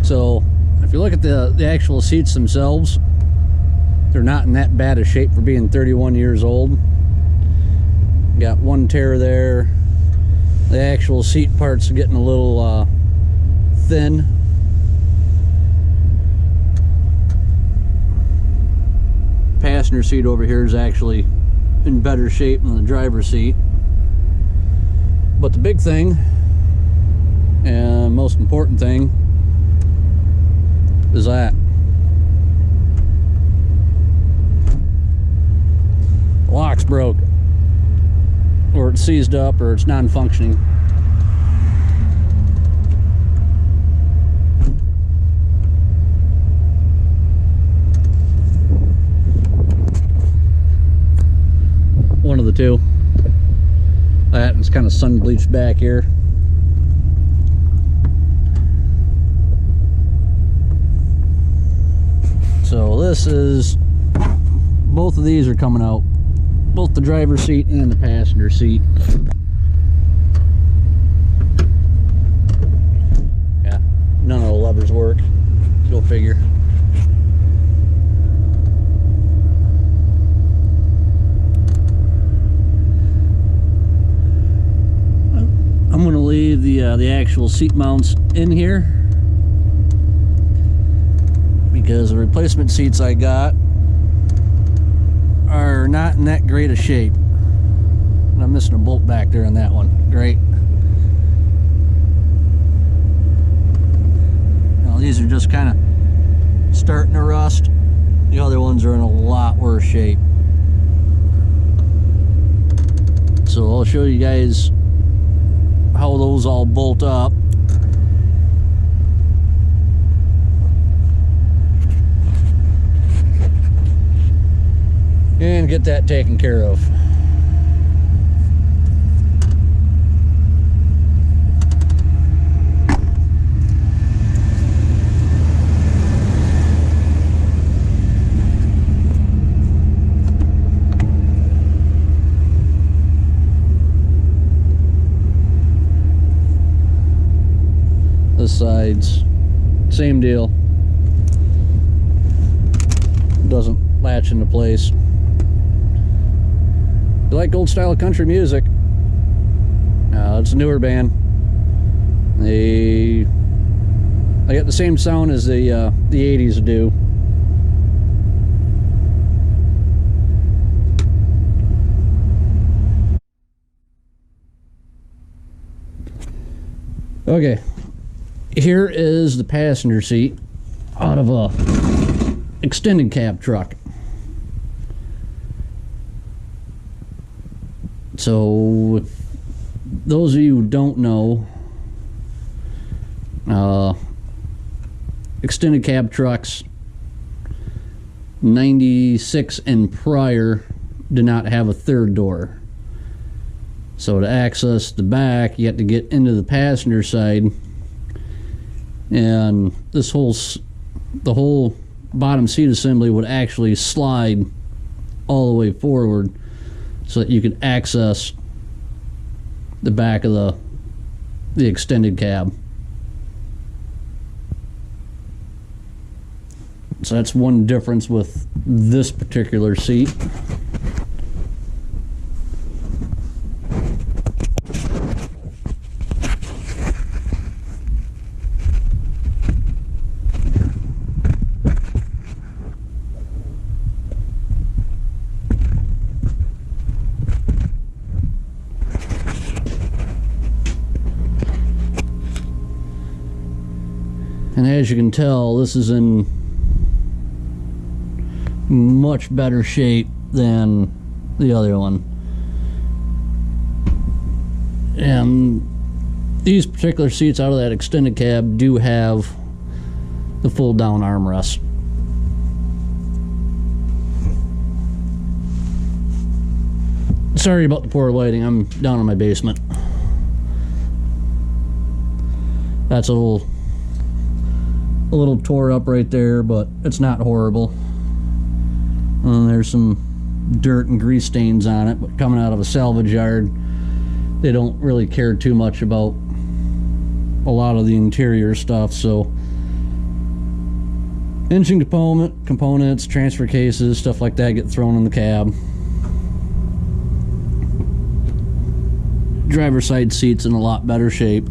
So if you look at the actual seats themselves, they're not in that bad a shape for being 31 years old. Got one tear there. The actual seat parts are getting a little thin. Passenger seat over here is actually in better shape than the driver's seat. But the big thing and most important thing is that the lock's broke, or it's seized up, or it's non-functioning. One of the two. That and it's kind of sun bleached back here. So this is, both of these are coming out, both the driver's seat and the passenger seat. Yeah, none of the levers work. Go figure. I'm going to leave the actual seat mounts in here, because the replacement seats I got are not in that great a shape. And I'm missing a bolt back there on that one. Great. Now these are just kind of starting to rust. The other ones are in a lot worse shape. So I'll show you guys how those all bolt up. And get that taken care of. This side's same deal. Doesn't latch into place. If you like old style country music, it's a newer band. They got the same sound as the 80s do. Okay, here is the passenger seat out of a extended cab truck. So, if those of you who don't know, extended cab trucks 96 and prior did not have a third door. So to access the back, you have to get into the passenger side, and the whole bottom seat assembly would actually slide all the way forward, so that you could access the back of the extended cab. So that's one difference with this particular seat. And as you can tell, this is in much better shape than the other one. And these particular seats out of that extended cab do have the full down armrest. Sorry about the poor lighting, I'm down in my basement. That's a little tore up right there, but it's not horrible. And there's some dirt and grease stains on it, but coming out of a salvage yard, they don't really care too much about a lot of the interior stuff, so Engine components, transfer cases, stuff like that get thrown in the cab. Driver's side seat's in a lot better shape.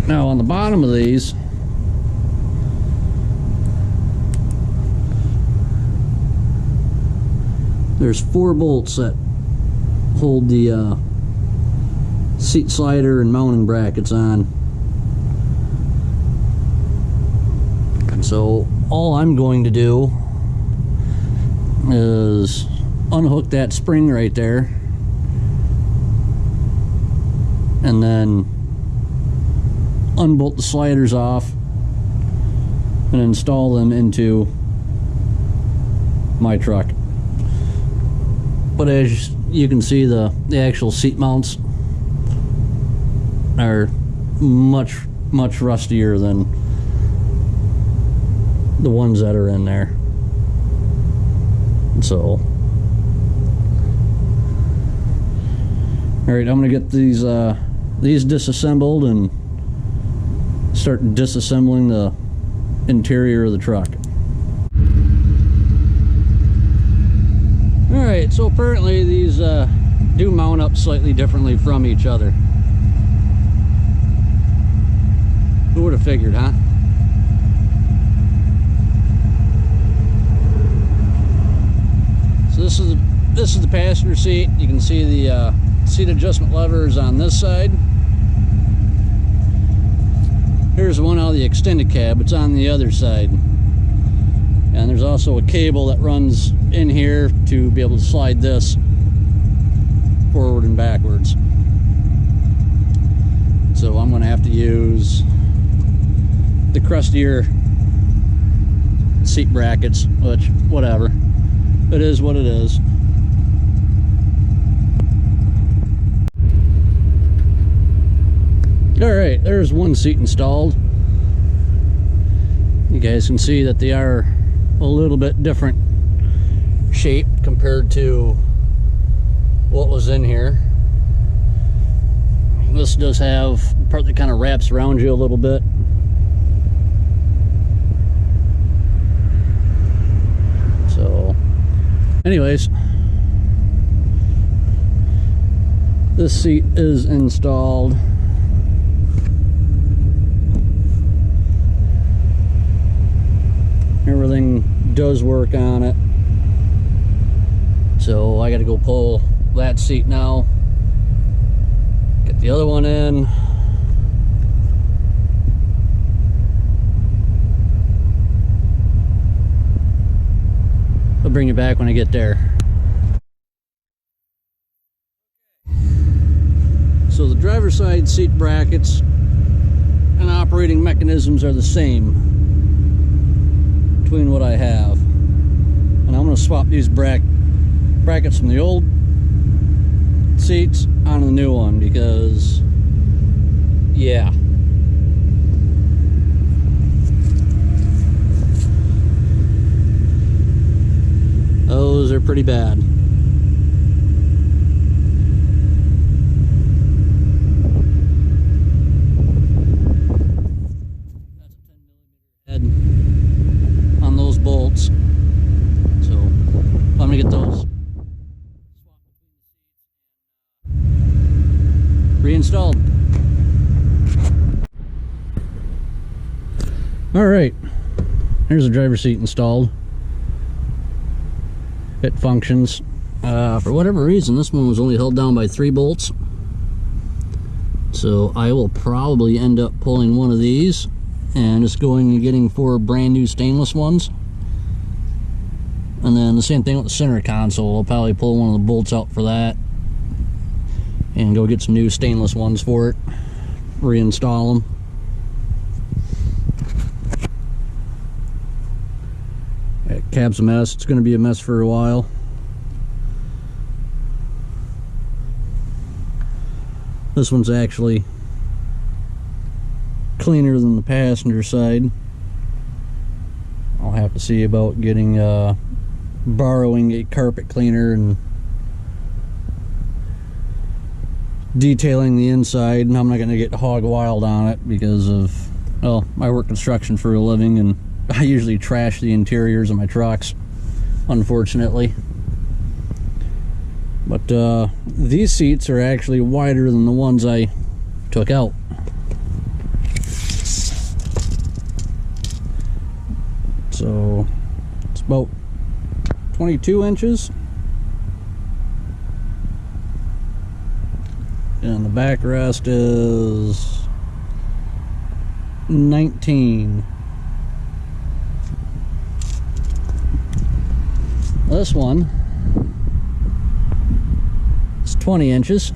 Now on the bottom of these, there's 4 bolts that hold the seat slider and mounting brackets on. So all I'm going to do is unhook that spring right there and then unbolt the sliders off and install them into my truck. But as you can see, the actual seat mounts are much rustier than the ones that are in there. So alright, I'm gonna get these disassembled and start disassembling the interior of the truck. Alright, so apparently these do mount up slightly differently from each other. Who would have figured, huh? So this is the passenger seat. You can see the seat adjustment levers on this side. Here's the one out of the extended cab. It's on the other side. And there's also a cable that runs in here to be able to slide this forward and backwards. So I'm going to have to use the crustier seat brackets, which, whatever. It is what it is. Alright, there's one seat installed. You guys can see that they are a little bit different shape compared to what was in here. This does have the part that kind of wraps around you a little bit. So, anyways, this seat is installed. Everything does work on it. So I got to go pull that seat now. Get the other one in. I'll bring you back when I get there. So the driver's side seat brackets and operating mechanisms are the same between what I have, and I'm going to swap these brackets from the old seats onto the new one because, yeah, those are pretty bad. Bolts. So I'm gonna get those reinstalled. All right, here's the driver's seat installed. It functions. For whatever reason, this one was only held down by 3 bolts. So I will probably end up pulling one of these and just going and getting 4 brand new stainless ones. And then the same thing with the center console. I'll probably pull one of the bolts out for that and go get some new stainless ones for it, reinstall them. That cab's a mess. It's going to be a mess for a while. This one's actually cleaner than the passenger side. I'll have to see about getting borrowing a carpet cleaner and detailing the inside. And I'm not going to get hog wild on it because of, well, I work construction for a living and I usually trash the interiors of my trucks, unfortunately. But these seats are actually wider than the ones I took out. So it's about 22 inches. And the backrest is 19. This one is 20 inches.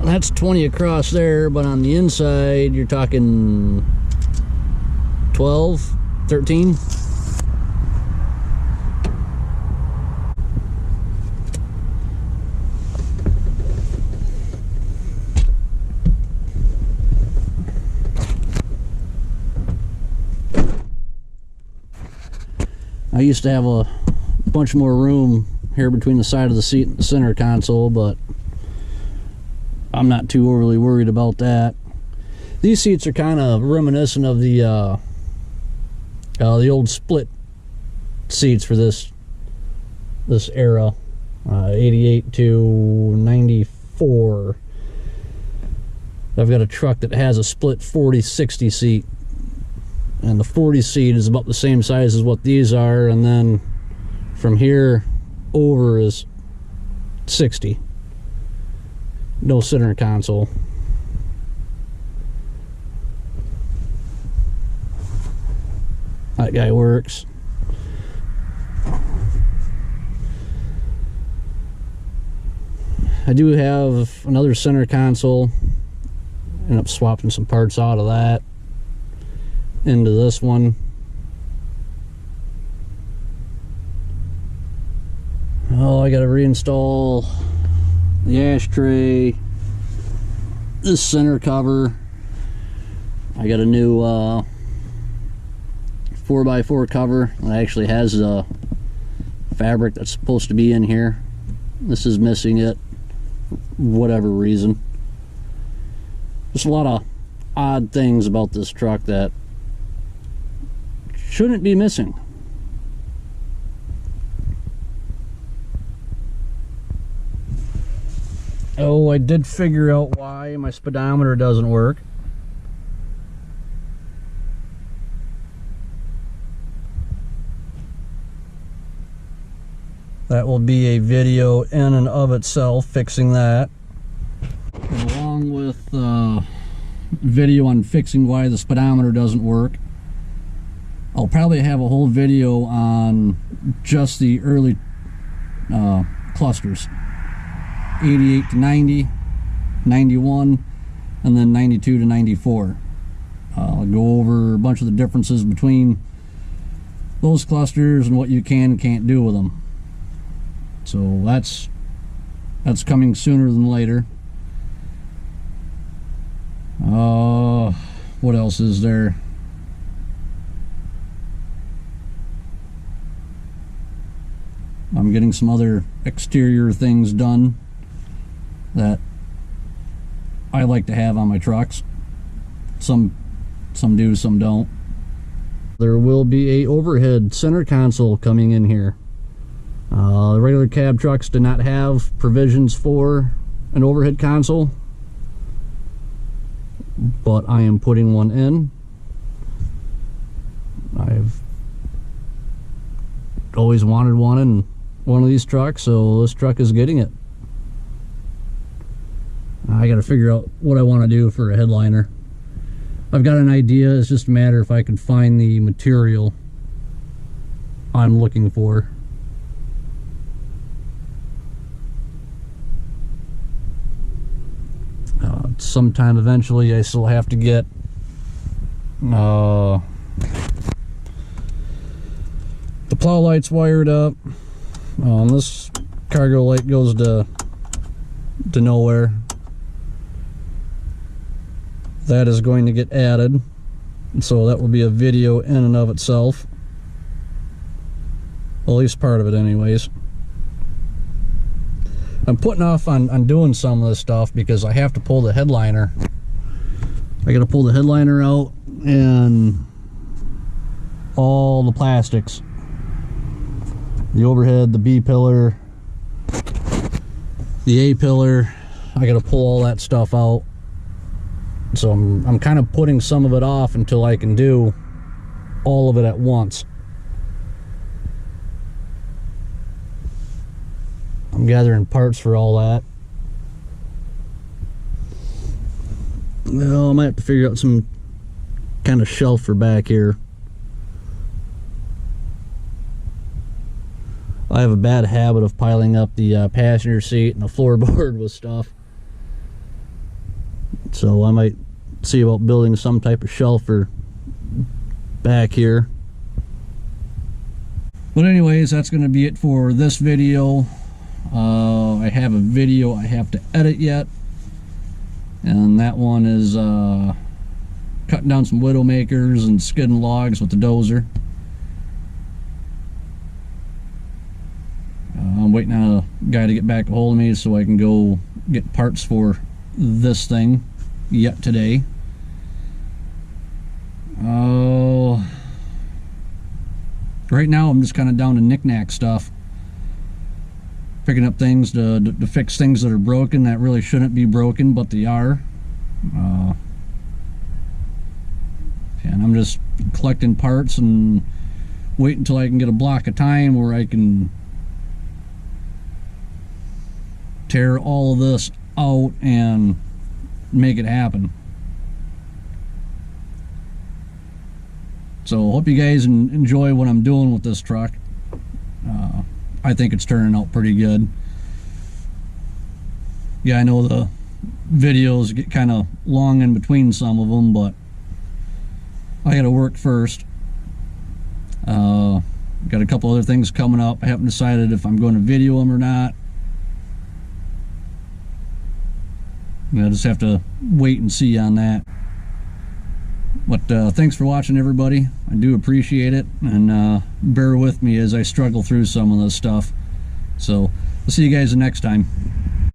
That's 20 across there, but on the inside you're talking 12, 13. I used to have a bunch more room here between the side of the seat and the center console, but I'm not too overly worried about that. These seats are kind of reminiscent of the old split seats for this era, 88 to 94. I've got a truck that has a split 40-60 seat. And the 40 seat is about the same size as what these are, and then from here over is 60. No center console. That guy works. I do have another center console. End up swapping some parts out of that into this one. Oh, I gotta reinstall the ashtray, this center cover. I got a new 4x4 cover that actually has the fabric that's supposed to be in here. This is missing it for whatever reason. Just a lot of odd things about this truck that shouldn't be missing. Oh, I did figure out why my speedometer doesn't work. That will be a video in and of itself fixing that, and along with video on fixing why the speedometer doesn't work. I'll probably have a whole video on just the early clusters, 88 to 90, 91, and then 92 to 94. I'll go over a bunch of the differences between those clusters and what you can and can't do with them. So that's coming sooner than later. What else is there? I'm getting some other exterior things done that I like to have on my trucks. Some do, some don't. There will be a overhead center console coming in here. The regular cab trucks do not have provisions for an overhead console, but I am putting one in. I've always wanted one in one of these trucks, so this truck is getting it. I got to figure out what I want to do for a headliner. I've got an idea, it's just a matter if I can find the material I'm looking for. Sometime eventually I still have to get the plow lights wired up. This cargo light goes to nowhere. that is going to get added. So that will be a video in and of itself. Well, at least part of it anyways. I'm putting off on doing some of this stuff because I have to pull the headliner. I gotta pull the headliner out and all the plastics. The overhead, the B pillar, the A pillar. I gotta pull all that stuff out. So I'm kind of putting some of it off until I can do all of it at once. I'm gathering parts for all that. Well, I might have to figure out some kind of shelf for back here. I have a bad habit of piling up the passenger seat and the floorboard with stuff. So I might see about building some type of shelf for back here. But anyways, that's going to be it for this video. I have a video I have to edit yet, and that one is cutting down some widowmakers and skidding logs with the dozer. I'm waiting on a guy to get back a hold of me so I can go get parts for this thing yet today. Right now I'm just kind of down to knick-knack stuff, picking up things to fix things that are broken that really shouldn't be broken, but they are. And I'm just collecting parts and wait until I can get a block of time where I can tear all of this out and make it happen. So hope you guys enjoy what I'm doing with this truck. I think it's turning out pretty good. Yeah, I know the videos get kind of long in between some of them, but I gotta work first. Got a couple other things coming up. I haven't decided if I'm going to video them or not. I just have to wait and see on that. But thanks for watching, everybody. I do appreciate it, and bear with me as I struggle through some of this stuff. So I'll see you guys the next time.